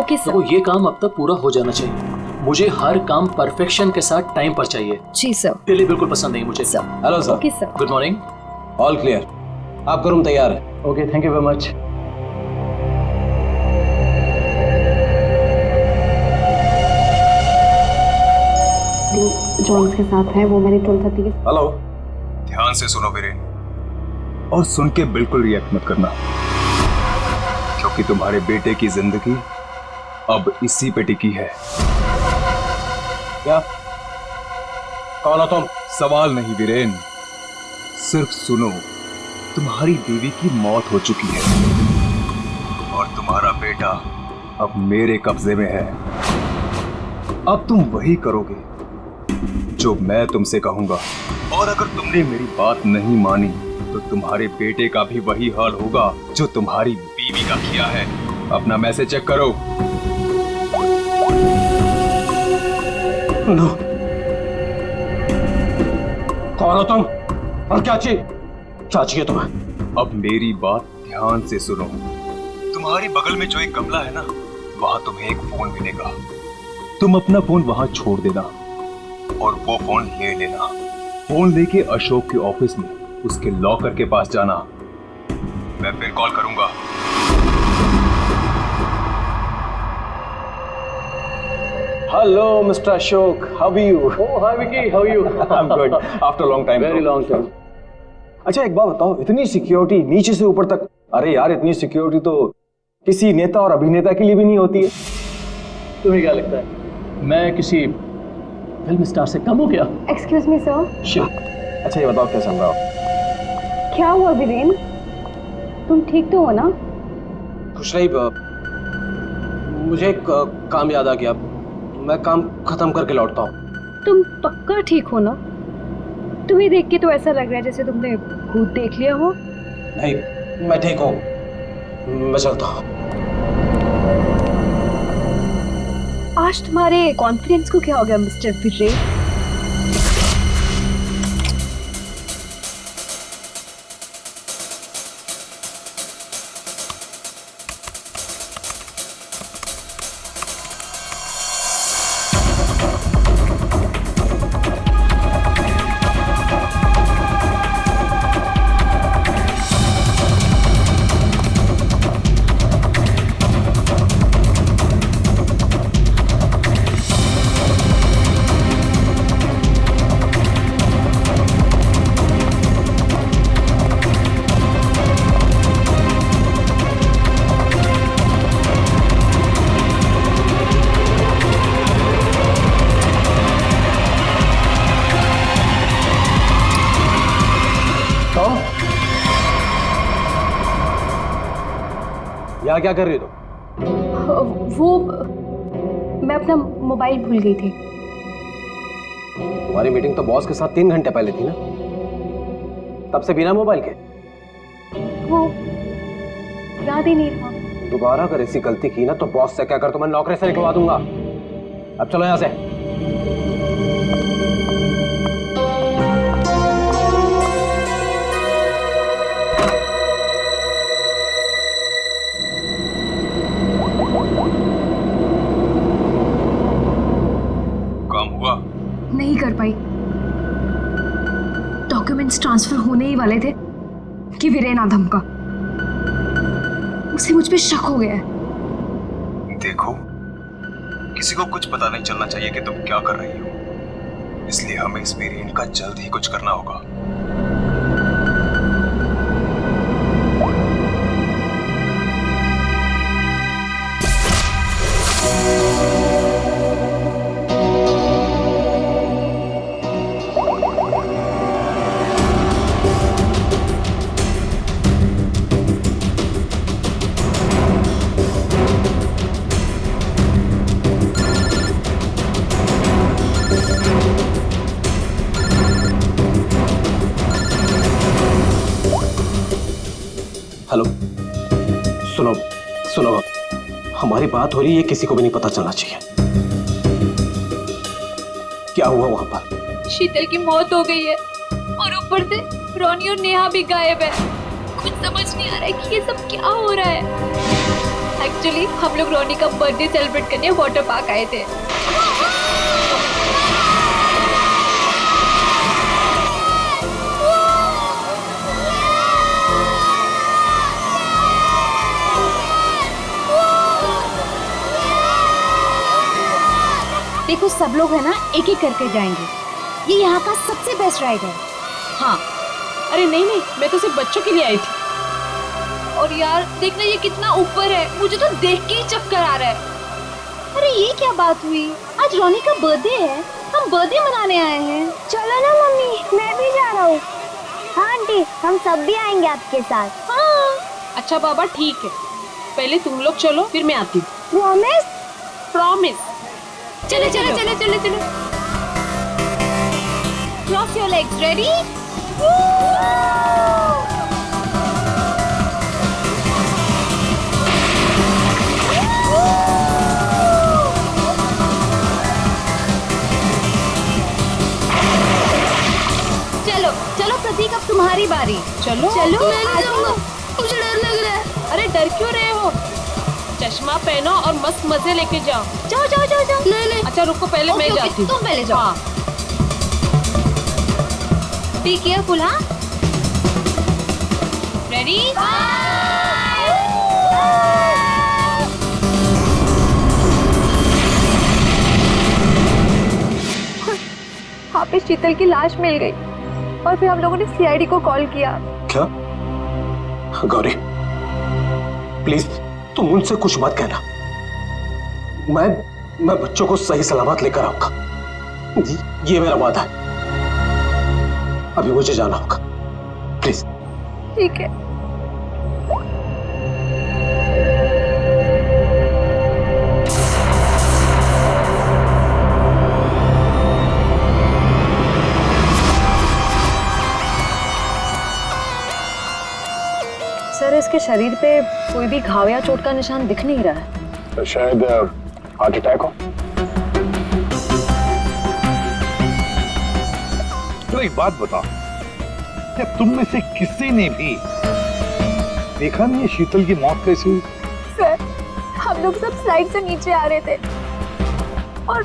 Okay sir. तो ये काम अब तक पूरा हो जाना चाहिए। मुझे हर काम परफेक्शन के साथ टाइम पर चाहिए। जी सर। डिले बिल्कुल पसंद नहीं मुझे। Sir. Hello sir. Okay sir. Good morning. All clear, आपका रूम तैयार है। Okay, thank you very much. जो इसके साथ है वो मेरी 12:30 के। हेलो। ध्यान से सुनो वीरेन, और सुन के बिल्कुल रिएक्ट मत करना, क्योंकि तुम्हारे बेटे की जिंदगी अब इसी पे टिकी है। क्या? कौन हो तुम? सवाल नहीं वीरेन, सिर्फ सुनो। तुम्हारी बीवी की मौत हो चुकी है और तुम्हारा बेटा अब मेरे कब्जे में है। अब तुम वही करोगे जो मैं तुमसे कहूंगा, और अगर तुमने मेरी बात नहीं मानी तो तुम्हारे बेटे का भी वही हाल होगा जो तुम्हारी बीवी का किया है। अपना मैसेज चेक करो। नो। कौन हो तुम और क्या चाहिए तुम्हें? अब मेरी बात ध्यान से सुनो। तुम्हारी बगल में जो एक गमला है ना, वहां तुम्हें एक फोन मिलेगा। तुम अपना फोन वहां छोड़ देना और वो फोन ले लेना। फोन लेके अशोक के ऑफिस में उसके लॉकर के पास जाना। मैं फिर कॉल करूंगा। Hello mister Ashok, how are you? Oh hi Vicky, how are you? I am good after long time. Very long time. अच्छा एक बात बताओ, इतनी सिक्योरिटी नीचे से ऊपर तक? अरे यार, इतनी सिक्योरिटी तो किसी नेता और अभिनेता के लिए भी नहीं होती है। तुम्हें क्या लगता है मैं किसी फिल्म स्टार से कम हूँ क्या? Excuse me sir. शिट। अच्छा ये बताओ क्या चल रहा हो? क्या हुआ वीरेन? तुम ठीक तो हो ना? कुछ नहीं, मुझे एक काम याद आ गया। मैं काम खत्म करके लौटता हूँ। तुम पक्का ठीक हो ना? तुम्हें देख के तो ऐसा लग रहा है जैसे तुमने भूत देख लिया हो। नहीं, मैं ठीक हूँ, मैं चलता हूँ। आज तुम्हारे कॉन्फिडेंस को क्या हो गया मिस्टर वीरेन? यहाँ क्या कर रही हो तुम? वो मैं अपना मोबाइल भूल गई थी। तुम्हारी मीटिंग तो बॉस के साथ 3 घंटे पहले थी ना, तब से बिना मोबाइल के? वो याद ही नहीं था। दोबारा अगर ऐसी गलती की ना तो बॉस से कहकर तुम्हें नौकरी से निकलवा दूंगा। अब चलो यहाँ से। नहीं कर पाई। डॉक्यूमेंट्स ट्रांसफर होने ही वाले थे कि वीरेन आ धमका। उसे मुझ पे शक हो गया है। देखो, किसी को कुछ पता नहीं चलना चाहिए कि तुम क्या कर रही हो, इसलिए हमें इस वीरेन का जल्द ही कुछ करना होगा। हेलो, सुनो सुनो, हमारी बात हो रही है, किसी को भी नहीं पता चलना चाहिए। क्या हुआ वहां पर? शीतल की मौत हो गई है और ऊपर से रोनी और नेहा भी गायब है। कुछ समझ नहीं आ रहा है कि ये सब क्या हो रहा है। एक्चुअली हम लोग रोनी का बर्थडे सेलिब्रेट करने वाटर पार्क आए थे। देखो सब लोग है ना एक एक करके जाएंगे। ये यहाँ का सबसे बेस्ट राइड है। हाँ। अरे नहीं नहीं, मैं तो सिर्फ बच्चों के लिए आई थी। और यार देखना ये कितना ऊपर है, मुझे तो देख के ही चक्कर आ रहा है। अरे ये क्या बात हुई? आज रोनी का बर्थडे है, हम बर्थडे मनाने आए हैं। चलो ना मम्मी, मैं भी जा रहा हूँ। हाँ आंटी, हम सब भी आएंगे आपके साथ। हाँ। अच्छा बाबा ठीक है, पहले तुम लोग चलो फिर मैं आती हूँ। प्रॉमिस? प्रॉमिस। चलो चलो चलो चलो चलो। Cross your legs, ready? चलो चलो प्रतीक, अब तुम्हारी बारी। चलो चलो मैं नहीं जाऊंगा, मुझे डर लग रहा है। अरे डर क्यों रहे हो? चश्मा पहनो और मस्त मजे लेके जाओ। जाओ जाओ जाओ जाओ। नहीं नहीं, अच्छा रुको, पहले मैं जाती हूँ। तुम पहले जाओ। हाँ। Be careful. हाँ, रेडी? वहाँ पे शीतल की लाश मिल गई और फिर हम लोगों ने सीआईडी को कॉल किया। क्या? गौरी प्लीज तुम उनसे कुछ मत कहना। मैं बच्चों को सही सलामत लेकर आऊंगा, ये मेरा वादा है। अभी मुझे जाना होगा, प्लीज। ठीक है। सर इसके शरीर पे कोई भी घाव या चोट का निशान दिख नहीं रहा है। तो शायद हार्ट अटैक हो। तो एक बात बताओ, क्या तुम में से किसी ने भी देखा नहीं है शीतल की मौत कैसी हुई? सर हम लोग सब स्लाइड से नीचे आ रहे थे और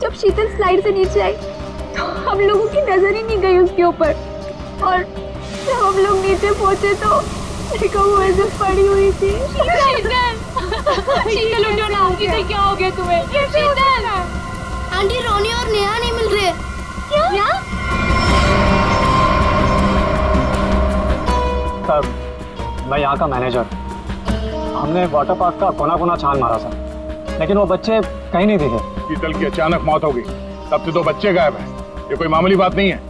जब शीतल स्लाइड से नीचे आई तो हम लोगों की नजर ही नहीं गई उसके ऊपर। और जब हम लोग नीचे पहुंचे तो देखो वो ऐसे पड़ी हुई थी। शीतल उठो ना, शीतल क्या हो गया तुम्हें? शीतल आंटी रोनी और नेहा नहीं मिल रहे। क्या? सर मैं यहाँ का मैनेजर। हमने वाटर पार्क का कोना कोना छान मारा सर, लेकिन वो बच्चे कहीं नहीं दिखे। शीतल की अचानक मौत हो गई, तब से 2 बच्चे गायब हैं। ये कोई मामूली बात नहीं है।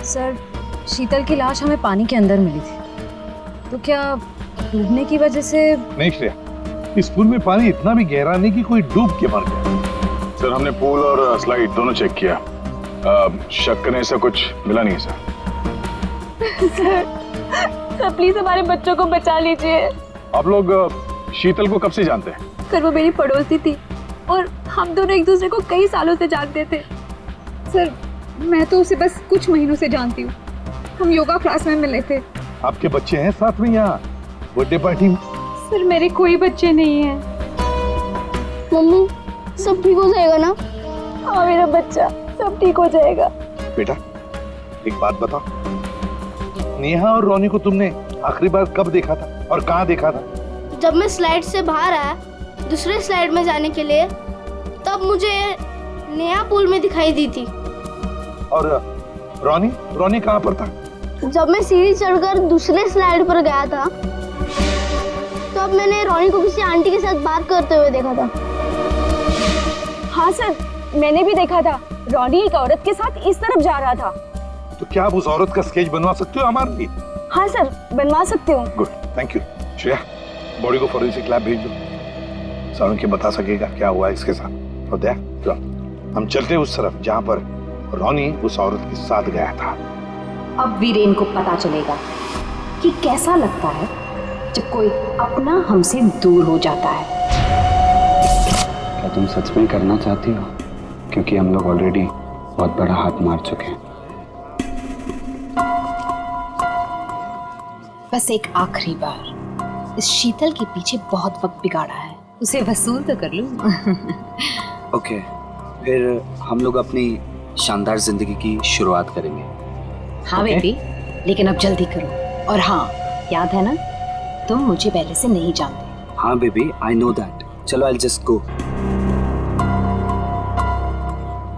सर शीतल की लाश हमें पानी के अंदर मिली थी, तो क्या डूबने की वजह से? नहीं श्रेया, इस पूल में पानी इतना भी गहरा नहीं कि कोई डूब के मर गया। सर हमने पूल और स्लाइड दोनों चेक किया, शक करने से कुछ मिला नहीं सर। सर प्लीज हमारे बच्चों को बचा लीजिए। आप लोग शीतल को कब से जानते हैं? सर वो मेरी पड़ोसी थी और हम दोनों एक दूसरे को कई सालों से जानते थे। सर मैं तो उसे बस कुछ महीनों से जानती हूँ, हम योगा क्लास में मिले थे। आपके बच्चे हैं साथ में यहाँ बर्थडे पार्टी में? सर मेरे कोई बच्चे नहीं हैं। मम्मी सब ठीक हो जाएगा ना? हाँ मेरा बच्चा, सब ठीक हो जाएगा। बेटा एक बात बताओ, नेहा और रोनी को तुमने आखिरी बार कब देखा था और कहाँ देखा था? जब मैं स्लाइड से बाहर आया दूसरे स्लाइड में जाने के लिए, तब मुझे नेहा पूल में दिखाई दी थी। और रोनी कहाँ पर था? जब मैं सीढ़ी चढ़कर दूसरे स्लाइड पर गया था तब मैंने रोनी को किसी आंटी के साथ बात करते हुए देखा था। हाँ सर मैंने भी देखा था, रोनी एक औरत के साथ इस तरफ जा रहा था। तो क्या आप उस औरत का स्केच बनवा सकते हो हमारे लिए? हाँ सर बनवा सकते हो। Good, thank you. Shreya body को फॉरेंसिक लैब भेज दो, सारुण के बता सकेगा क्या हुआ इसके साथ। और दया चलो हम चलते उस तरफ जहाँ पर रोनी उस औरत के साथ गया था। अब वीरेन को पता चलेगा कि कैसा लगता है जब कोई अपना हमसे दूर हो जाता है। क्या तुम सच में करना चाहती हो? क्योंकि हम लोग ऑलरेडी बहुत बड़ा हाथ मार चुके हैं। बस एक आखिरी बार इस शीतल के पीछे बहुत वक्त बिगाड़ा है, उसे वसूल तो कर लूं। ओके, फिर हम लोग अपनी शानदार जिंदगी की शुरुआत करेंगे। हाँ बेबी, लेकिन अब जल्दी करो। और हाँ, याद है ना, तुम मुझे पहले से नहीं जानते। हाँ बेबी, आई नो दैट। चलो, आई जस्ट गो।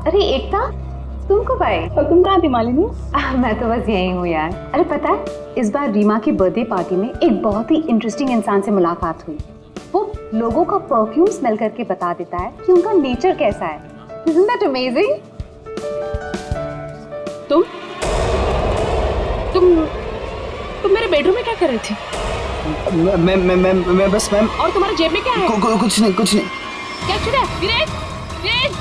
अरे एकता, तुम कब आए? और तुम कहाँ थी मालिनी? मैं तो बस यही हूँ यार। अरे पता है, इस बार रीमा की बर्थडे पार्टी में एक बहुत ही इंटरेस्टिंग इंसान से मुलाकात हुई। वो लोगों का परफ्यूम स्मेल करके बता देता है कि उनका नेचर कैसा है। Isn't that amazing? तुम मेरे बेडरूम में क्या कर रही थी? मैं बस मैम। और तुम्हारे जेब में क्या है? कुछ नहीं। क्या छुड़ा? वीरेन, वीरेन!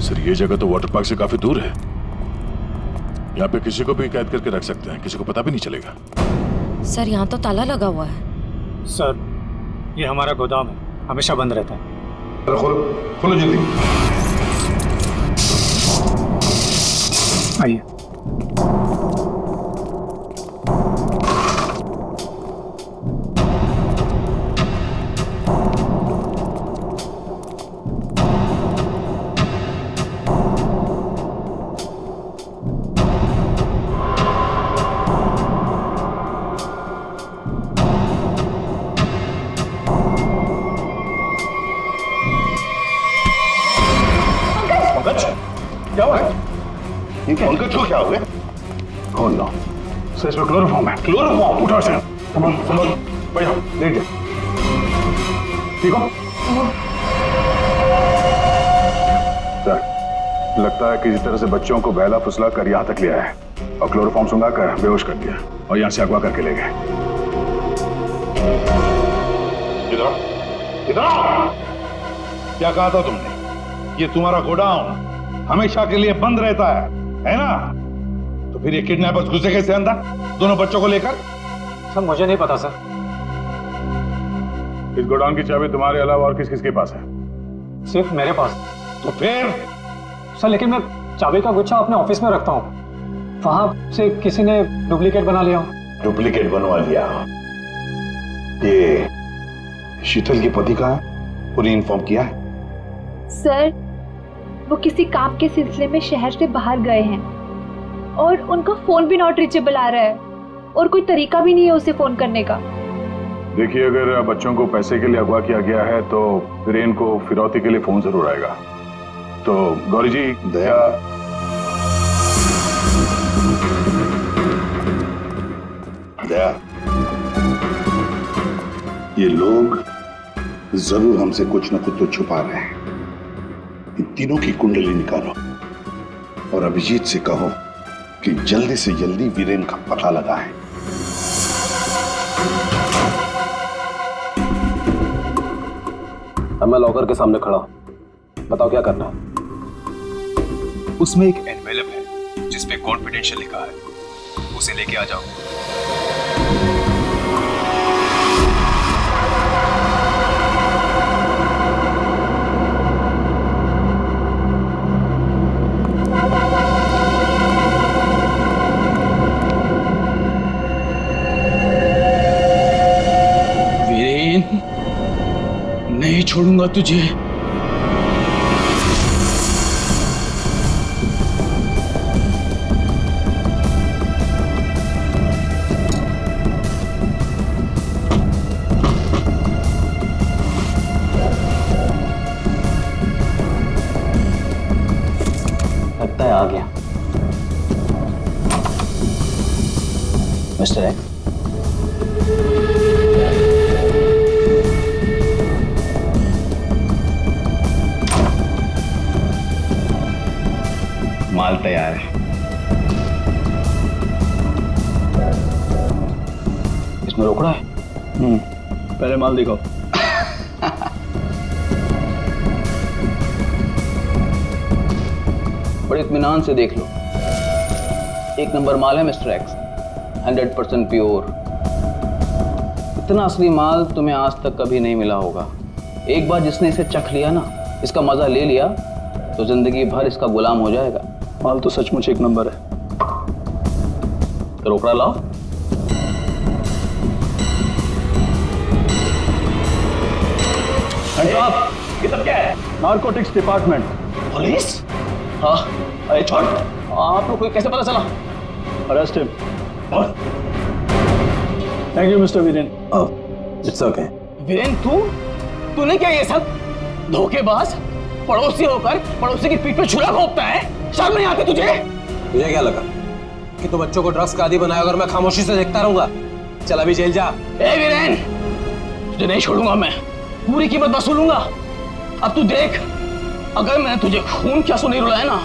सर, ये जगह तो वाटर पार्क से काफी दूर है। यहाँ पे किसी को भी कैद करके रख सकते हैं, किसी को पता भी नहीं चलेगा। सर, यहाँ तो ताला लगा हुआ है। सर, ये हमारा गोदाम है, हमेशा बंद रहता है। खोलो जल्दी। आइए। क्या हुआ? पंकज को क्या हुआ? खोल लो। सर, इसमें क्लोरोफॉर्म है। क्लोरोफॉर्म? उठो से। संभालो, बैठो, लेट जाओ। ठीक हो? सर, लगता है किसी तरह से बच्चों को बहला फुसला कर यहाँ तक ले आया और क्लोरोफॉर्म सुंघा कर बेहोश कर दिया और यहाँ से अगवा करके ले गए। इधर आओ। क्या कहा था तुमने? ये तुम्हारा गोडाउन हमेशा के लिए बंद रहता है ना? तो फिर ये किडनैपर्स घुसे कैसे अंदर दोनों बच्चों को लेकर? सर, मुझे नहीं पता सर। इस गोडाउन की चाबी तुम्हारे अलावा और किस किस के पास है? सिर्फ मेरे पास। तो फिर? सर, लेकिन मैं चाबी का गुच्छा अपने ऑफिस में रखता हूँ, वहां से किसी ने डुप्लीकेट बना लिया। डुप्लीकेट बनवा लिया? ये शीतल के पति का है? पूरी इन्फॉर्म किया है? सर, वो किसी काम के सिलसिले में शहर से बाहर गए हैं और उनका फोन भी नॉट रीचेबल आ रहा है और कोई तरीका भी नहीं है उसे फोन करने का। देखिए, अगर बच्चों को पैसे के लिए अगवा किया गया है तो वीरेन को फिरौती के लिए फोन जरूर आएगा। तो गौरी जी, दया, ये लोग जरूर हमसे कुछ न कुछ तो छुपा रहे हैं। इन तीनों की कुंडली निकालो और अभिजीत से कहो कि जल्दी से जल्दी वीरेन का पता लगाएं। अब मैं लॉकर के सामने खड़ा हूं, बताओ क्या करना है? उसमें एक एनवेलप है जिसपे कॉन्फिडेंशियल लिखा है, उसे लेके आ जाओ। नहीं छोड़ूंगा तुझे। लगता है आ गया मिस्टर एक्स। माल तैयार है। इसमें रोकड़ा है? पहले माल दिखाओ। बड़े इत्मीनान से देख लो। एक नंबर माल है मिस्टर एक्स, 100% प्योर। इतना असली माल तुम्हें आज तक कभी नहीं मिला होगा। एक बार जिसने इसे चख लिया ना, इसका मजा ले लिया, तो जिंदगी भर इसका गुलाम हो जाएगा। माल तो सचमुच एक नंबर है। रोकड़ा लाओ। ये सब क्या है? Narcotics department. पुलिस? हाँ, अरे छोड़, आप लोग को कैसे पता चला? Arrest him. Thank you mister Viren. It's okay. Viren, तूने क्या ये सब? धोखेबाज, पड़ोसी होकर पड़ोसी की पीठ पे छुरा घोंपता है। शर्म नहीं आती तुझे? तुझे क्या लगा कि तू बच्चों को ड्रग्स का आदी बनाया अगर मैं खामोशी से देखता रहूंगा? चल अभी जेल जा। ए वीरेन, तुझे नहीं छोड़ूंगा मैं, पूरी कीमत वसूलूंगा। अब तू देख, अगर मैंने तुझे खून क्या नहीं रुलाया ना,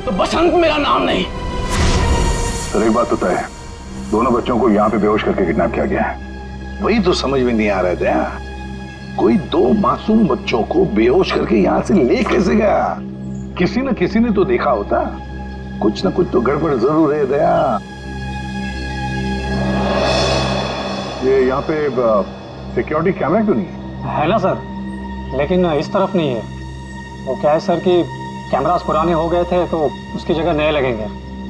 तो बसंत मेरा नाम नहीं। सर एक बात तो तय है, दोनों बच्चों को यहाँ पे बेहोश करके किडनैप किया गया है। वही तो समझ में नहीं आ रहा था, कोई दो मासूम बच्चों को बेहोश करके यहाँ से ले कैसे गया? किसी न किसी ने तो देखा होता, कुछ न कुछ तो गड़बड़ जरूर है दया। ये यहाँ पे सिक्योरिटी कैमरा क्यों नहीं है ना सर, लेकिन इस तरफ नहीं है। वो क्या है सर कि कैमरास पुराने हो गए थे तो उसकी जगह नए लगेंगे,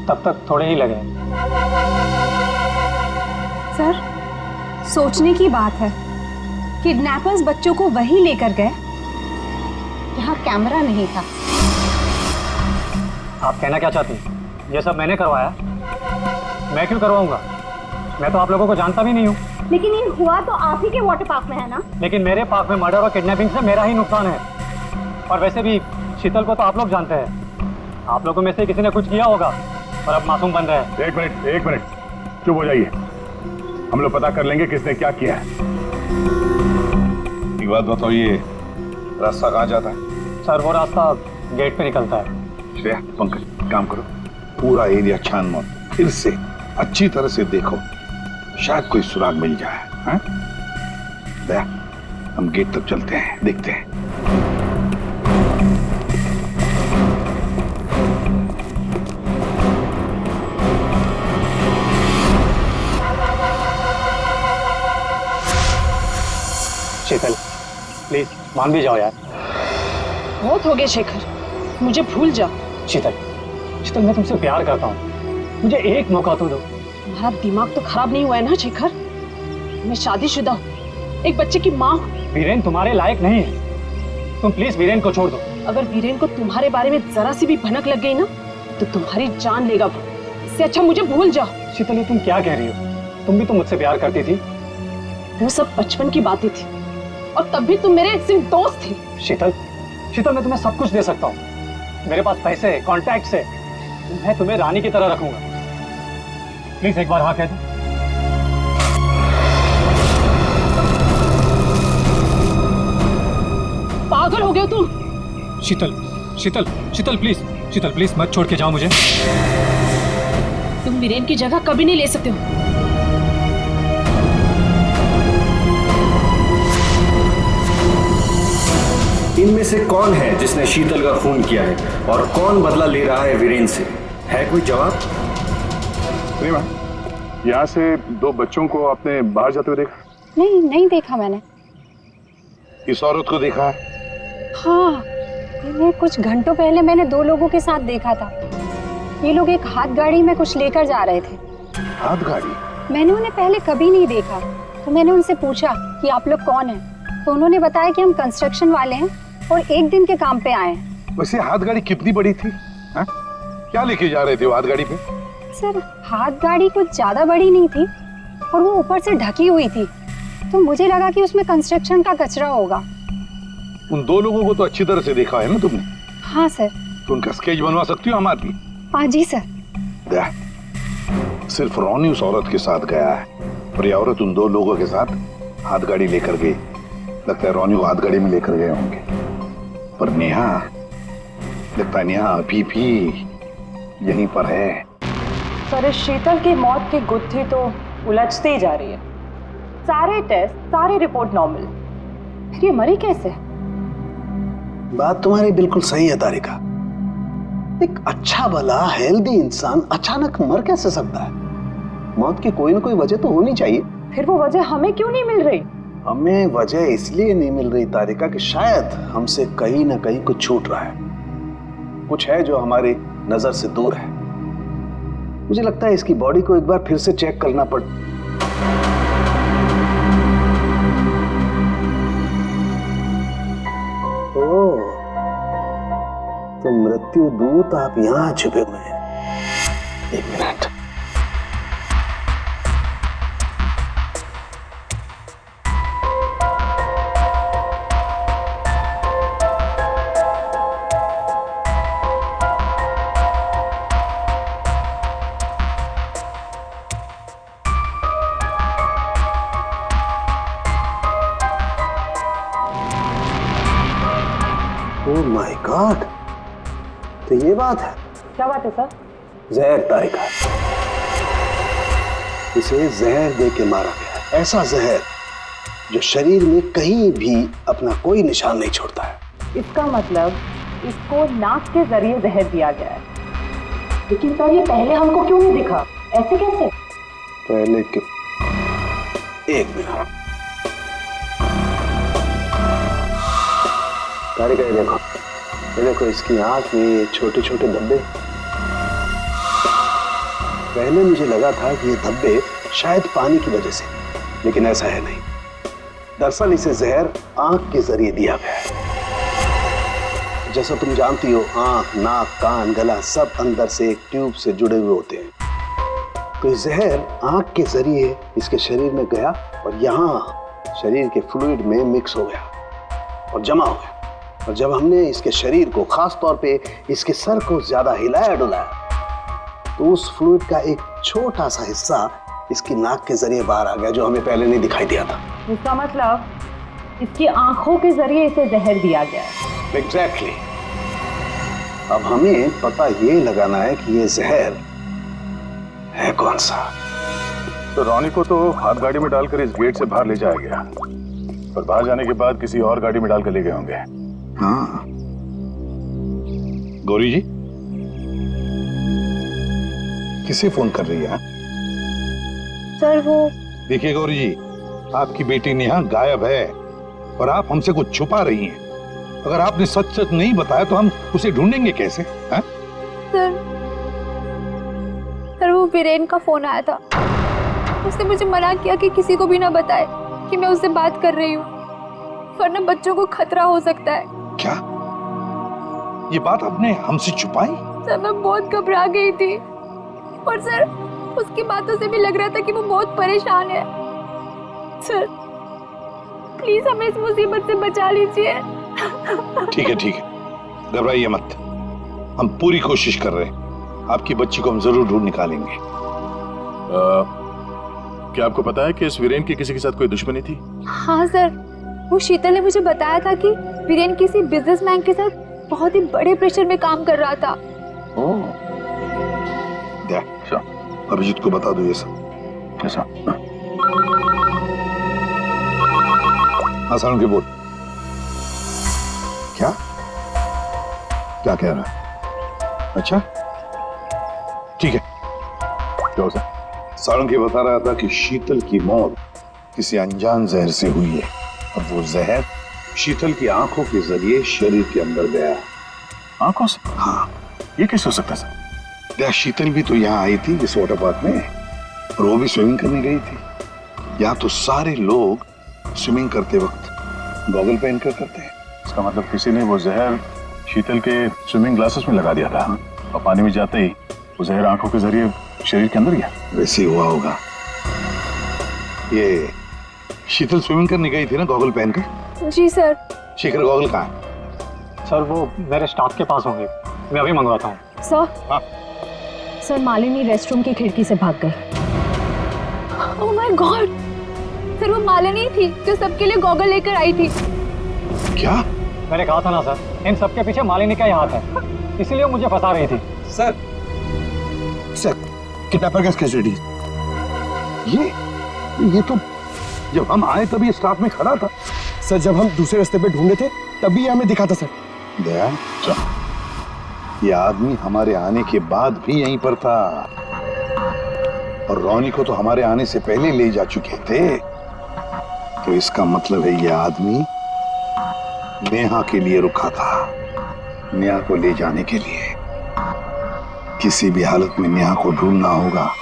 तब तक थोड़े ही लगे। सर, सोचने की बात है, किडनैपर्स बच्चों को वहीं लेकर गए, यहाँ कैमरा नहीं था। आप कहना क्या चाहती हैं? ये सब मैंने करवाया? मैं क्यों करवाऊंगा? मैं तो आप लोगों को जानता भी नहीं हूँ। लेकिन ये हुआ तो आप ही के वाटर पार्क में है ना? लेकिन मेरे पार्क में मर्डर और किडनैपिंग से मेरा ही नुकसान है। और वैसे भी शीतल को तो आप लोग जानते हैं, आप लोगों में से किसी ने कुछ किया होगा और अब मासूम बन रहे हैं। एक मिनट चुप हो जाइए, हम लोग पता कर लेंगे किसने क्या किया है। एक बात बताओ, ये रास्ता कहाँ जाता है? सर वो रास्ता गेट पे निकलता है। श्रेया, पंकज, काम करो, पूरा एरिया छान मारो, फिर से अच्छी तरह से देखो, शायद कोई सुराग मिल जाए। हाँ? दया, हम गेट तक चलते हैं, देखते हैं। शीतल प्लीज मान भी जाओ यार। बहुत हो गया शेखर, मुझे भूल जा। शीतल, मैं तुमसे प्यार करता हूँ, मुझे एक मौका तो दो। तुम्हारा दिमाग तो खराब नहीं हुआ है ना शेखर? मैं शादीशुदा हूँ, एक बच्चे की माँ हूँ। वीरेन तुम्हारे लायक नहीं है, तुम प्लीज वीरेन को छोड़ दो। अगर वीरेन को तुम्हारे बारे में जरा सी भी भनक लग गई ना, तो तुम्हारी जान लेगा वो। इससे अच्छा मुझे भूल जाओ। शीतल, ये तुम क्या कह रही हो? तुम भी तो मुझसे प्यार करती थी। वो सब बचपन की बातें थी, और तब भी तुम मेरे सिर्फ दोस्त थे। शीतल, मैं तुम्हें सब कुछ दे सकता हूँ, मेरे पास पैसे, कॉन्टैक्ट है, मैं तुम्हें रानी की तरह रखूंगा। प्लीज एक बार हाँ कह दो। पागल हो गए तुम? शीतल प्लीज मत छोड़ के जाओ मुझे। तुम वीरेन की जगह कभी नहीं ले सकते हो। इनमें से कौन है जिसने शीतल का खून किया है और कौन बदला ले रहा है वीरेन से? है कोई जवाब? प्रेमा, यहाँ से दो बच्चों को आपने बाहर जाते हुए देखा? नहीं देखा मैंने। इस औरत को देखा है? हाँ, कुछ घंटों पहले मैंने दो लोगों के साथ देखा था। ये लोग एक हाथ गाड़ी में कुछ लेकर जा रहे थे। हाथ गाड़ी? मैंने उन्हें पहले कभी नहीं देखा, तो मैंने उनसे पूछा कि आप लोग कौन हैं, तो उन्होंने बताया कि हम कंस्ट्रक्शन वाले हैं और एक दिन के काम पे आए हैं। वैसे हाथ गाड़ी कितनी बड़ी थी? हा? क्या लेके जा रहे थे वो हाथ गाड़ी पे? सर, हाथ गाड़ी कुछ ज्यादा बड़ी नहीं थी और वो ऊपर से ढकी हुई थी, तो मुझे लगा कि उसमें कंस्ट्रक्शन का कचरा होगा। उन दो लोगों को तो अच्छी तरह से देखा है ना तुमने? हाँ सर। तो उनका स्केच बनवा सकती हो हमारी? हाँ जी सर। सिर्फ रोनी उस औरत के साथ गया है और ये औरत उन दो लोगों के साथ हाथ गाड़ी लेकर गई। लगता है रोनी को हाथ गाड़ी में लेकर गए होंगे, पर नेहा, लगता है नेहा अभी भी यहीं पर है। सर, शीतल की मौत की गुत्थी तो उलझती ही जा रही है। सारे टेस्ट, सारी रिपोर्ट नॉर्मल, फिर ये मरी कैसे? बात तुम्हारी बिल्कुल सही है तारिका, एक अच्छा भला हेल्दी इंसान अचानक मर कैसे सकता है? मौत की कोई ना कोई वजह तो होनी चाहिए। फिर वो वजह हमें क्यों नहीं मिल रही? हमें वजह इसलिए नहीं मिल रही तारिका कि शायद हमसे कहीं ना कहीं कुछ छूट रहा है, कुछ है जो हमारी नजर से दूर है। मुझे लगता है इसकी बॉडी को एक बार फिर से चेक करना पड़। ओह, तो मृत्यु दूत आप यहां छुपे हुए हैं। एक मिनट। ओह माय गॉड, तो ये बात है। क्या बात है सर? जहर तारिका, इसे जहर दे के मारा गया, ऐसा जहर जो शरीर में कहीं भी अपना कोई निशान नहीं छोड़ता है। इसका मतलब इसको नाक के जरिए जहर दिया गया है। लेकिन सर ये पहले हमको क्यों नहीं दिखा? ऐसे कैसे? पहले क्यों? एक मिनट तारिका, ये देखो इसकी आंख में छोटे छोटे धब्बे। पहले मुझे लगा था कि ये धब्बे शायद पानी की वजह से, लेकिन ऐसा है नहीं। दरअसल इसे जहर आंख के जरिए दिया गया है। जैसा तुम जानती हो, आंख, नाक, कान, गला सब अंदर से एक ट्यूब से जुड़े हुए होते हैं। तो ये जहर आंख के जरिए इसके शरीर में गया और यहाँ शरीर के फ्लूइड में मिक्स हो गया और जमा हो गया। और जब हमने इसके शरीर को, खास तौर पे इसके सर को ज्यादा हिलाया डुलाया, तो उस फ्लूइड का एक छोटा सा हिस्सा इसकी नाक के जरिए बाहर आ गया, जो हमें पहले नहीं दिखाई दिया था। इसका मतलब इसकी आंखों के जरिए इसे जहर दिया गया है। एग्जैक्टली। अब हमें पता ये लगाना है कि ये जहर है कौन सा। तो रॉनी को तो हाथ गाड़ी में डालकर इस गेट से बाहर ले जाया गया, और बाहर जाने के बाद किसी और गाड़ी में डालकर ले गए होंगे। हाँ। गौरी जी, किसे फोन कर रही है? सर वो देखिए गौरी जी, आपकी बेटी नेहा गायब है और आप हमसे कुछ छुपा रही हैं। अगर आपने सच सच नहीं बताया तो हम उसे ढूंढेंगे कैसे? हैं? सर वो वीरेन का फोन आया था। उसने मुझे मना किया कि किसी को भी ना बताए कि मैं उससे बात कर रही हूँ, वरना बच्चों को खतरा हो सकता है। क्या ये बात आपने हमसे छुपाई? सर मैं बहुत घबरा गई थी, और सर उसकी बातों से भी लग रहा था कि वो बहुत परेशान है। सर प्लीज हमें इस मुसीबत से बचा लीजिए। ठीक है, घबराइए मत, हम पूरी कोशिश कर रहे हैं। आपकी बच्ची को हम जरूर ढूंढ निकालेंगे। क्या आपको पता है कि इस वीरेन की किसी के साथ कोई दुश्मनी थी? हाँ सर, वो शीतल ने मुझे बताया था कि वीरेन किसी बिजनेसमैन के साथ बहुत ही बड़े प्रेशर में काम कर रहा था। अभिजीत को बता दो ये सब। ऐसा? हाँ सारुण के बोल। क्या क्या कह रहा है? अच्छा ठीक है। क्या हो सर? सारुण के बता रहा था कि शीतल की मौत किसी अनजान जहर से हुई है, और वो जहर शीतल की आंखों के जरिए शरीर के अंदर गया। आंखों से? हाँ। ये कैसे हो सकता है सर? शीतल भी तो यहाँ आई थी इस वाटर पार्क में, और वो भी स्विमिंग करने गई थी। यहाँ तो सारे लोग स्विमिंग करते वक्त गॉगल पहन कर करते हैं। इसका मतलब किसी ने वो जहर शीतल के स्विमिंग ग्लासेस में लगा दिया था, और पानी में जाते ही वो जहर आंखों के जरिए शरीर के अंदर गया। वैसे ही हुआ होगा। ये शीतल स्विमिंग करने गई थी ना गॉगल पहनकर? जी सर। शेखर गॉगल कहाँ है? सर वो मेरे स्टाफ के पास होंगे, मैं अभी मंगवाता हूँ। सर हाँ? सर मालिनी रेस्टरूम की खिड़की से भाग गई। ओह माय गॉड, सर वो मालिनी थी जो सबके लिए गॉगल लेकर आई थी। क्या? मैंने कहा था ना सर, इन सबके पीछे मालिनी का ही हाथ है, इसीलिए मुझे फंसा रही थी। सर किडनैपर का कस्टडी। ये तो जब हम आए तभी स्टाफ में खड़ा था। सर जब हम दूसरे रास्ते पे ढूंढे थे तभी हमें दिखा था सर। दया ये आदमी हमारे आने के बाद भी यहीं पर था और रोनी को तो हमारे आने से पहले ले जा चुके थे। तो इसका मतलब है ये आदमी नेहा के लिए रुका था, नेहा को ले जाने के लिए। किसी भी हालत में नेहा को ढूंढना होगा।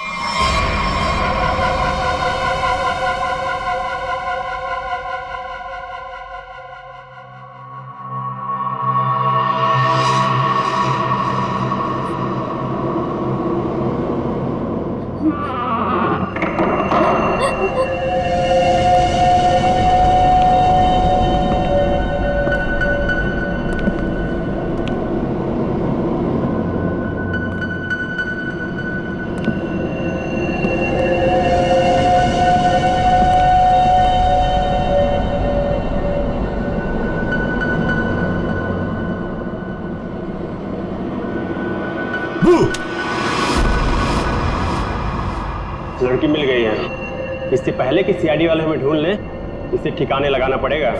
लड़की मिल गई है। इससे पहले कि सीआईडी वाले हमें ढूंढ लें, इसे ठिकाने लगाना पड़ेगा।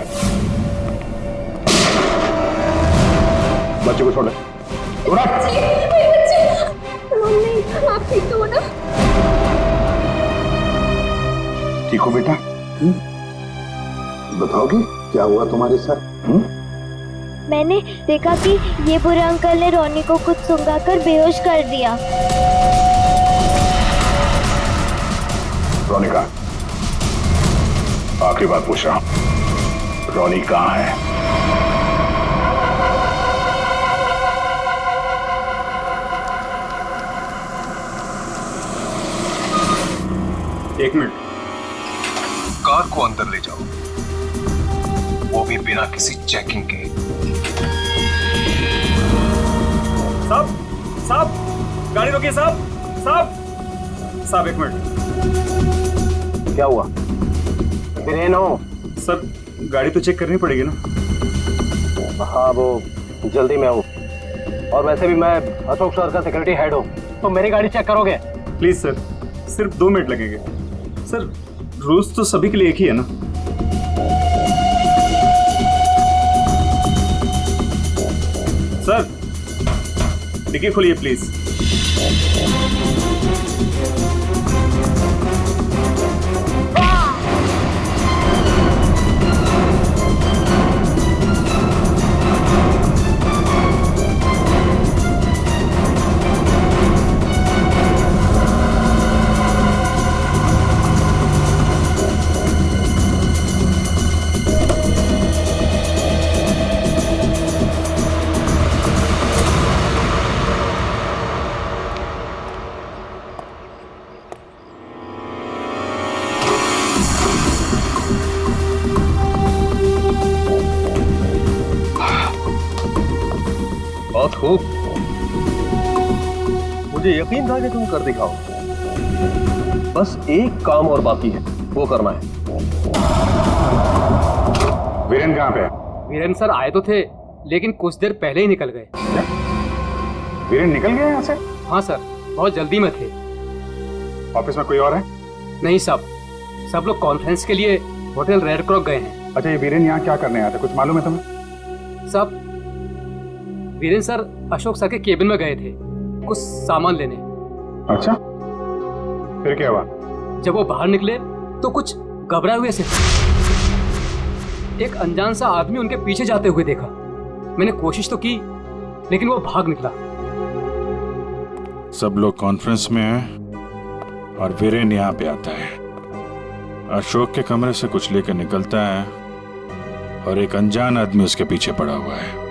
बच्चे को छोड़ दे। मम्मी, आप ठीक तो हो ना? ठीक हो बेटा? बताओगे क्या हुआ तुम्हारे साथ? मैंने देखा कि ये बुरे अंकल ने रोनी को कुछ सुंघाकर बेहोश कर दिया। रोनी कहाँ? आखिरी बात पूछ रहा हूं, रोनी कहाँ है? एक मिनट, कार को अंदर ले जाओ, वो भी बिना किसी चेकिंग के। साहब, साहब, गाड़ी रोकिए साहब, साहब, साहब एक मिनट। क्या हुआ? वीरेन हो? सर गाड़ी तो चेक करनी पड़ेगी ना। हाँ वो जल्दी में हूँ, और वैसे भी मैं अशोक सर का सिक्योरिटी हेड हूँ, तो मेरी गाड़ी चेक करोगे? प्लीज सर, सिर्फ 2 मिनट लगेंगे। सर रूल्स तो सभी के लिए एक ही है ना। सर डिक्की खोलिए प्लीज। बहुत खूब, मुझे यकीन था कि तुम कर दिखाओ। बस एक काम और बाकी है, वो करना है। वीरेन कहाँ पे है? वीरेन सर आए तो थे, लेकिन कुछ देर पहले ही निकल गए। वीरेन निकल गया यहाँ से? हाँ सर, बहुत जल्दी में थे। ऑफिस में कोई और है? नहीं साहब, सब लोग कॉन्फ्रेंस के लिए होटल रेड क्रॉक गए हैं। अच्छा, ये वीरेन यहाँ क्या करने आया था, कुछ मालूम है तुम्हें? साहब वीरेन सर अशोक सर के केबिन में गए थे कुछ सामान लेने। अच्छा, फिर क्या हुआ? जब वो बाहर निकले तो कुछ घबराए हुए से एक अनजान सा आदमी उनके पीछे जाते हुए देखा। मैंने कोशिश तो की, लेकिन वो भाग निकला। सब लोग कॉन्फ्रेंस में हैं और वीरेन यहाँ पे आता है। अशोक के कमरे से कुछ लेकर निकलता है और एक अनजान आदमी उसके पीछे पड़ा हुआ है।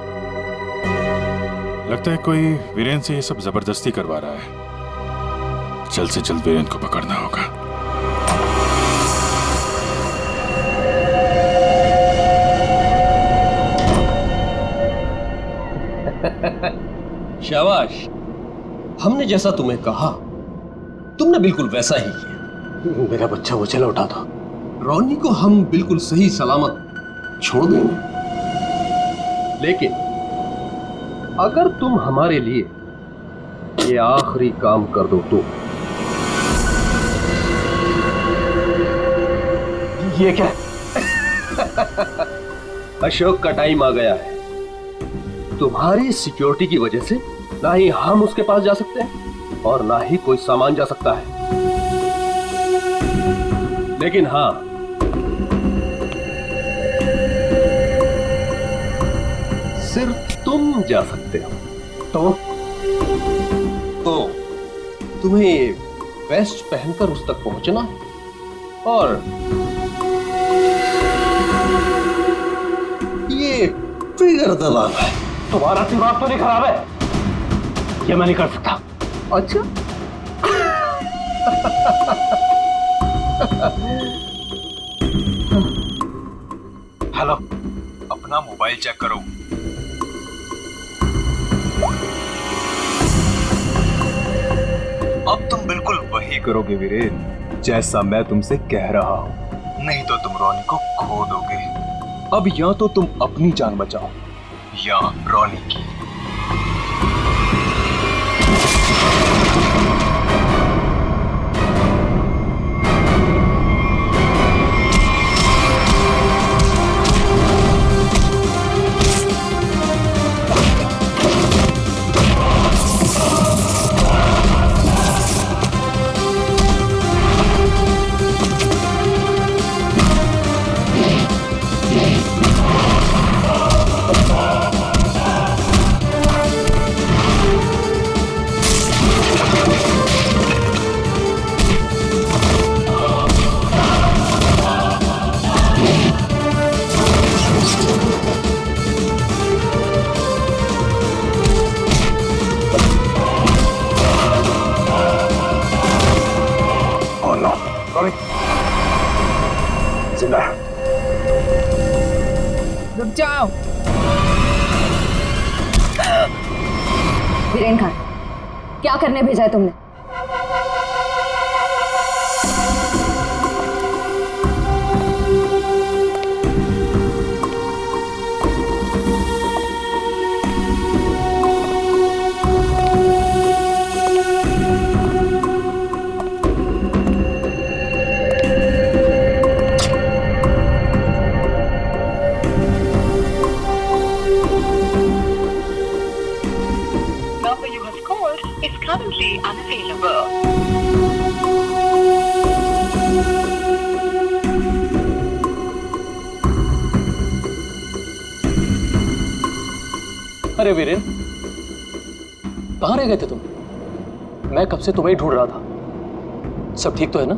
लगता है कोई वीरेन से ये सब जबरदस्ती करवा रहा है। जल्द से जल्द वीरेन को पकड़ना होगा। शाबाश, हमने जैसा तुम्हें कहा तुमने बिल्कुल वैसा ही किया। मेरा बच्चा वो चला उठा था। रोनी को हम बिल्कुल सही सलामत छोड़ देंगे, लेकिन अगर तुम हमारे लिए ये आखिरी काम कर दो तो। ये क्या? अशोक का टाइम आ गया है। तुम्हारी सिक्योरिटी की वजह से ना ही हम उसके पास जा सकते हैं और ना ही कोई सामान जा सकता है। लेकिन हाँ, सिर्फ तुम जा सकते हो। तो तुम्हें वेस्ट पहनकर उस तक पहुंचना है और ये ट्रिगर दबाना है। तुम्हारा दिमाग तो नहीं खराब है? ये मैं नहीं कर सकता। अच्छा हेलो, अपना मोबाइल चेक करो। अब तुम बिल्कुल वही करोगे वीरेन, जैसा मैं तुमसे कह रहा हूं, नहीं तो तुम रोनी को खो दोगे। अब या तो तुम अपनी जान बचाओ या रोनी की। जिंदा है। रुक जाओ। वीरेन खान, क्या करने भेजा है तुमने? Currently unavailable. अरे वीरेन, कहाँ रह गए थे तुम? मैं कब से तुम्हें ही ढूंढ रहा था। सब ठीक तो है ना?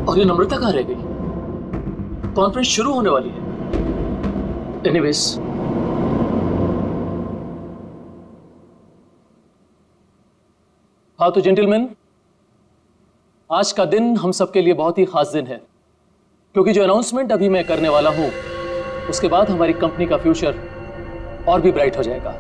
और ये नम्रता कहाँ रह गई? कॉन्फ्रेंस शुरू होने वाली है। एनीवेज, हाँ तो जेंटलमैन, आज का दिन हम सबके लिए बहुत ही खास दिन है, क्योंकि जो अनाउंसमेंट अभी मैं करने वाला हूं, उसके बाद हमारी कंपनी का फ्यूचर और भी ब्राइट हो जाएगा।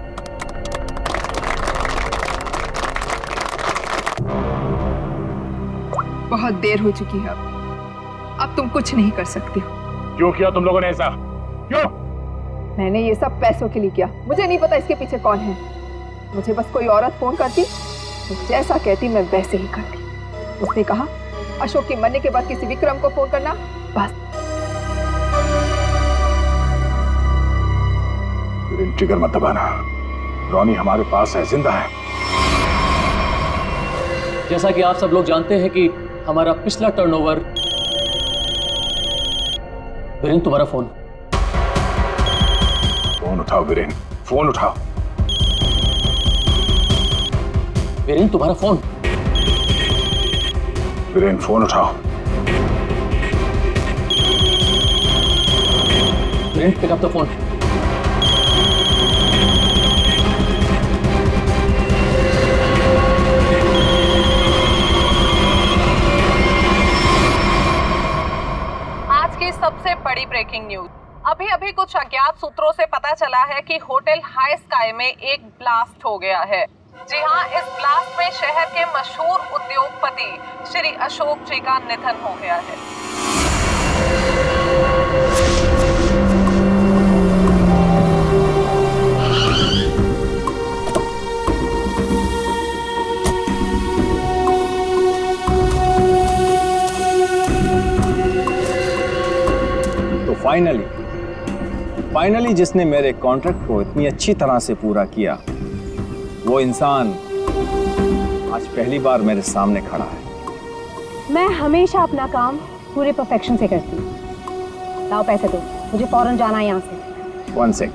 बहुत देर हो चुकी है, अब तुम कुछ नहीं कर सकते हो। क्यों किया तुम लोगों ने ऐसा? क्यों? मैंने ये सब पैसों के लिए किया। मुझे नहीं पता इसके पीछे कौन है। मुझे बस कोई औरत फोन करती तो जैसा कहती मैं वैसे ही करती। उसने कहा अशोक के मरने के बाद किसी विक्रम को फोन करना, बस। ट्रिगर मत दबाना। रोनी हमारे पास है, जिंदा है। जैसा कि आप सब लोग जानते हैं कि हमारा पिछला टर्नओवर। वीरेन, तुम्हारा फोन। फोन उठाओ वीरेन, फोन उठाओ। वीरेन, तुम्हारा फोन। वीरेन, फोन उठाओ। Viren, pick up the phone. आज की सबसे बड़ी ब्रेकिंग न्यूज। अभी अभी कुछ अज्ञात सूत्रों से पता चला है कि होटल हाई स्काई में एक ब्लास्ट हो गया है। जी हाँ, इस ब्लास्ट में शहर के मशहूर उद्योगपति श्री अशोक जी का निधन हो गया है। तो फाइनली फाइनली जिसने मेरे कॉन्ट्रैक्ट को इतनी अच्छी तरह से पूरा किया, वो इंसान आज पहली बार मेरे सामने खड़ा है। मैं हमेशा अपना काम पूरे परफेक्शन से करती हूँ। लाओ पैसे दो, मुझे फौरन जाना है यहाँ से। 1 सेक।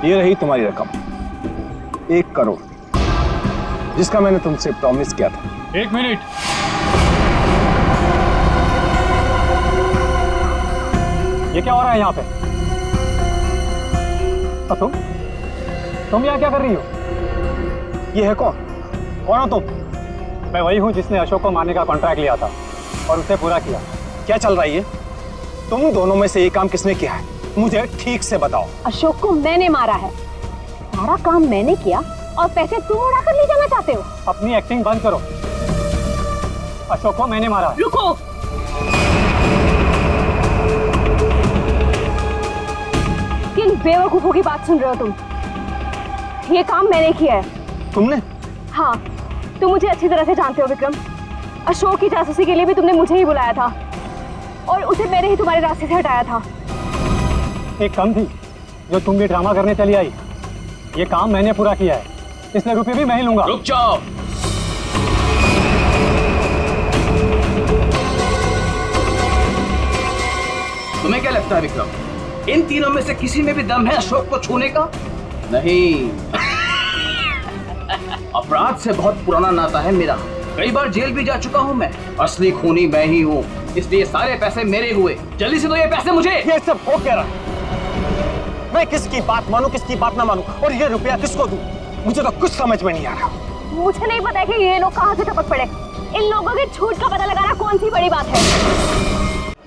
ये रही तुम्हारी रकम, 1 करोड़, जिसका मैंने तुमसे प्रॉमिस किया था। 1 मिनट। ये क्या हो रहा है यहाँ पे? तुम यहाँ क्या कर रही हो? ये है कौन? कौन हो तुम? मैं वही हूँ जिसने अशोक को मारने का कॉन्ट्रैक्ट लिया था और उसे पूरा किया। क्या चल रहा है ये? तुम दोनों में से ये काम किसने किया है? मुझे ठीक से बताओ। अशोक को मैंने मारा है, सारा काम मैंने किया और पैसे तुम उड़ा कर ले जाना चाहते हो? अपनी एक्टिंग बंद करो। अशोक को मैंने मारा है। रुको, किन बेवकूफों की बात सुन रहे हो तुम? ये काम मैंने किया है। तुमने? हाँ, तुम मुझे अच्छी तरह से जानते हो विक्रम। अशोक की जासूसी के लिए भी तुमने मुझे ही बुलाया था और उसे मैंने ही तुम्हारे रास्ते से हटाया था। एक कम थी जो तुम भी ड्रामा करने चली आई। ये काम मैंने पूरा किया है, इसलिए रुपये भी मैं ही लूंगा। रुक जाओ। तुम्हें क्या लगता है विक्रम, इन तीनों में से किसी में भी दम है अशोक को छूने का? नहीं। अपराध से बहुत पुराना नाता है मेरा, कई बार जेल भी जा चुका हूँ मैं। असली खूनी मैं ही हूँ, इसलिए सारे पैसे मेरे हुए। जल्दी से दो ये पैसे मुझे। ये सब हो क्या रहा है? मैं किसकी बात मानूं, किसकी बात ना मानूं, और ये रुपया किसको दूं? मुझे तो कुछ समझ में नहीं आ रहा। मुझे नहीं पता है कि ये लोग कहाँ से टपक पड़े। इन लोगों के झूठ का पता लगाना कौन सी बड़ी बात है?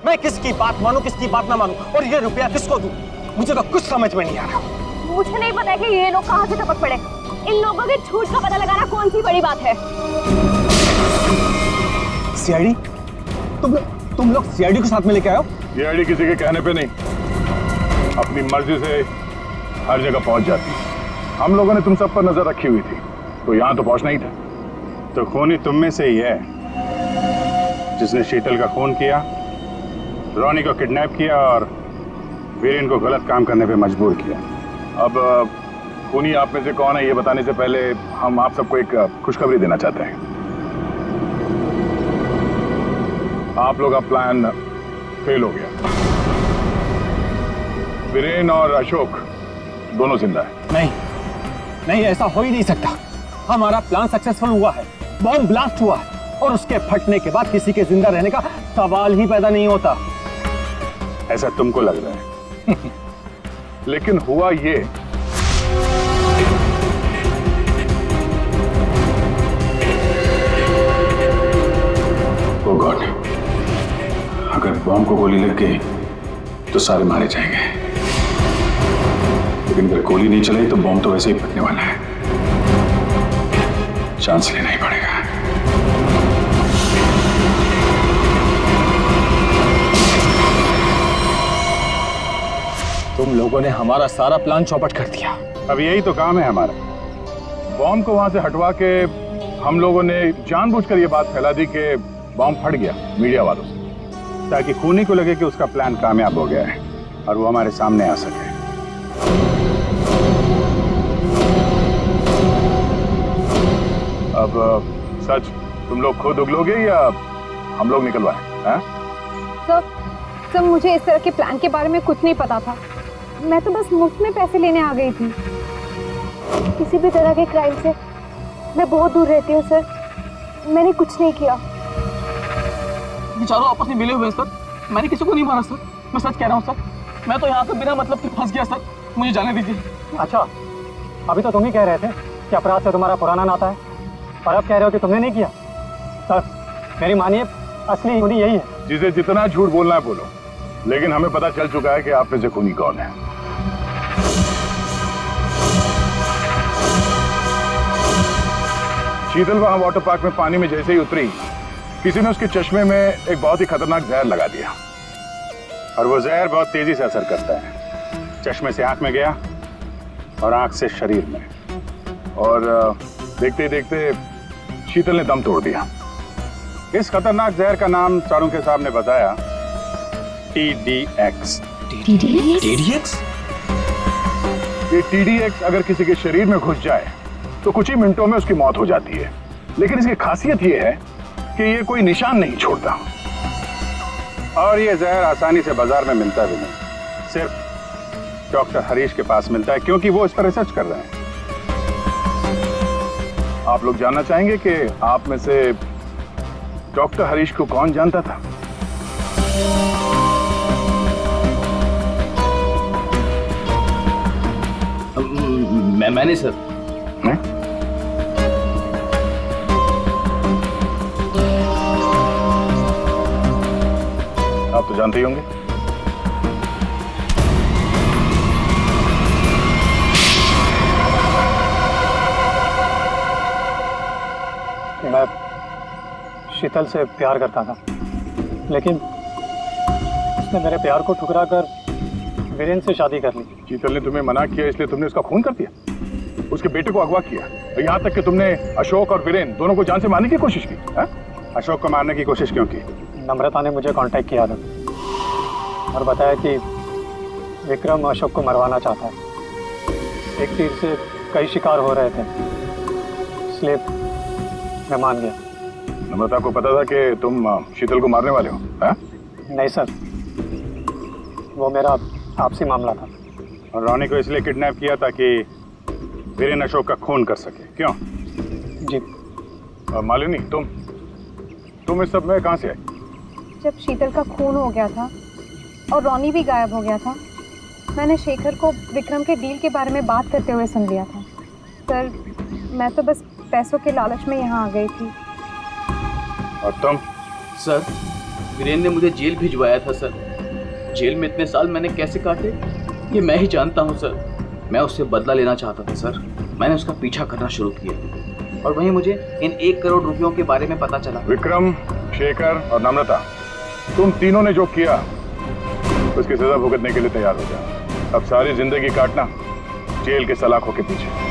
मैं किसकी बात मानूं, किसकी बात ना मानूं, और ये रुपया किसको दूं? मुझे तो कुछ समझ में नहीं आ रहा। मुझे नहीं पता है कि ये लोग कहाँ से टपक पड़े। इन लोगों के झूठ का पता लगाना कौन सी बड़ी बात है? सीआईडी? तुम लोग सीआईडी को साथ में लेके आए हो? सीआईडी किसी के कहने पे नहीं, अपनी मर्जी से हर जगह पहुंच जाती है। हम लोगों ने तुम सब पर नजर रखी हुई थी, तो यहाँ तो पहुंचना ही था। तो खूनी तुम में से ही है जिसने शीतल का खून किया, रोनी को किडनैप किया और वीरेन को गलत काम करने पे मजबूर किया। अब खूनी आप में से कौन है ये बताने से पहले हम आप सबको एक खुशखबरी देना चाहते हैं। आप लोग का प्लान फेल हो गया। वीरेन और अशोक दोनों जिंदा है। नहीं, ऐसा हो ही नहीं सकता। हमारा प्लान सक्सेसफुल हुआ है, बॉम्ब ब्लास्ट हुआ है और उसके फटने के बाद किसी के जिंदा रहने का सवाल ही पैदा नहीं होता। ऐसा तुमको लग रहा है लेकिन हुआ ये, ओ गॉड, अगर बॉम्ब को गोली लग गई तो सारे मारे जाएंगे, लेकिन अगर गोली नहीं चलाई तो बॉम्ब तो वैसे ही फटने वाला है। चांस लेना ही पड़ेगा। तुम लोगों ने हमारा सारा प्लान चौपट कर दिया। अब यही तो काम है हमारा। बॉम्ब को वहां से हटवा के हम लोगों ने जानबूझकर ये बात फैला दी कि बॉम्ब फट गया मीडिया वालों से, ताकि खूनी को लगे कि उसका प्लान कामयाब हो गया है और वो हमारे सामने आ सके। अब सच तुम लोग खुद उगलोगे या हम लोग निकलवाएं? सर, मुझे इस तरह के प्लान के बारे में कुछ नहीं पता था। मैं तो बस मुफ्त में पैसे लेने आ गई थी। किसी भी तरह के क्राइम से मैं बहुत दूर रहती हूँ सर। मैंने कुछ नहीं किया। बेचारों आपस में मिले हुए हैं सर। मैंने किसी को नहीं मारा सर, मैं सच कह रहा हूँ सर। मैं तो यहाँ पे बिना मतलब के फंस गया सर, मुझे जाने दीजिए। अच्छा, अभी तो तुम ही कह रहे थे कि अपराध से तुम्हारा पुराना नाता है और अब कह रहे हो कि तुमने नहीं किया। सर, मेरी मानिए, असली खूनी यही है। जिसे जितना झूठ बोलना है बोलो, लेकिन हमें पता चल चुका है कि आप में से खूनी कौन है। शीतल वहां वाटर पार्क में पानी में जैसे ही उतरी, किसी ने उसके चश्मे में एक बहुत ही खतरनाक जहर लगा दिया, और वो जहर बहुत तेजी से असर करता है। चश्मे से आंख में गया और आंख से शरीर में, और देखते ही देखते शीतल ने दम तोड़ दिया। इस खतरनाक जहर का नाम चाणक्य साहब ने बताया TDX। TDX? ये TDX अगर किसी के शरीर में घुस जाए तो कुछ ही मिनटों में उसकी मौत हो जाती है, लेकिन इसकी खासियत ये है कि ये कोई निशान नहीं छोड़ता और ये जहर आसानी से बाजार में मिलता भी नहीं, सिर्फ डॉक्टर हरीश के पास मिलता है क्योंकि वो इस पर रिसर्च कर रहे हैं। आप लोग जानना चाहेंगे कि आप में से डॉक्टर हरीश को कौन जानता था? मैंने सर। आप तो जानते ही होंगे। मैं शीतल से प्यार करता था, लेकिन उसने मेरे प्यार को ठुकरा कर वीरेन से शादी कर ली। शीतल ने तुम्हें मना किया इसलिए तुमने उसका खून कर दिया, उसके बेटे को अगवा किया, यहाँ तक कि तुमने अशोक और वीरेन दोनों को जान से मारने की कोशिश की। हा? अशोक को मारने की कोशिश क्यों की? नम्रता ने मुझे कांटेक्ट किया था और बताया कि विक्रम अशोक को मरवाना चाहता है। एक तीर से कई शिकार हो रहे थे, इसलिए मैं मान गया। नम्रता को पता था कि तुम शीतल को मारने वाले हो? हा? नहीं सर, वो मेरा आपसी मामला था। और रोनी को इसलिए किडनैप किया ताकि वीरेन अशोक का खून कर सके, क्यों? जी। और मालिनी, तुम इस सब में कहाँ से आई? जब शीतल का खून हो गया था और रोनी भी गायब हो गया था, मैंने शेखर को विक्रम के डील के बारे में बात करते हुए सुन लिया था। सर, मैं तो बस पैसों के लालच में यहाँ आ गई थी। और तुम? सर, वीरेन ने मुझे जेल भिजवाया था सर। जेल में इतने साल मैंने कैसे काटे ये मैं ही जानता हूँ सर। मैं उससे बदला लेना चाहता था सर। मैंने उसका पीछा करना शुरू किया और वहीं मुझे इन 1 करोड़ रुपयों के बारे में पता चला। विक्रम, शेखर और नम्रता, तुम तीनों ने जो किया उसकी सजा भुगतने के लिए तैयार हो जाओ। अब सारी जिंदगी काटना जेल के सलाखों के पीछे।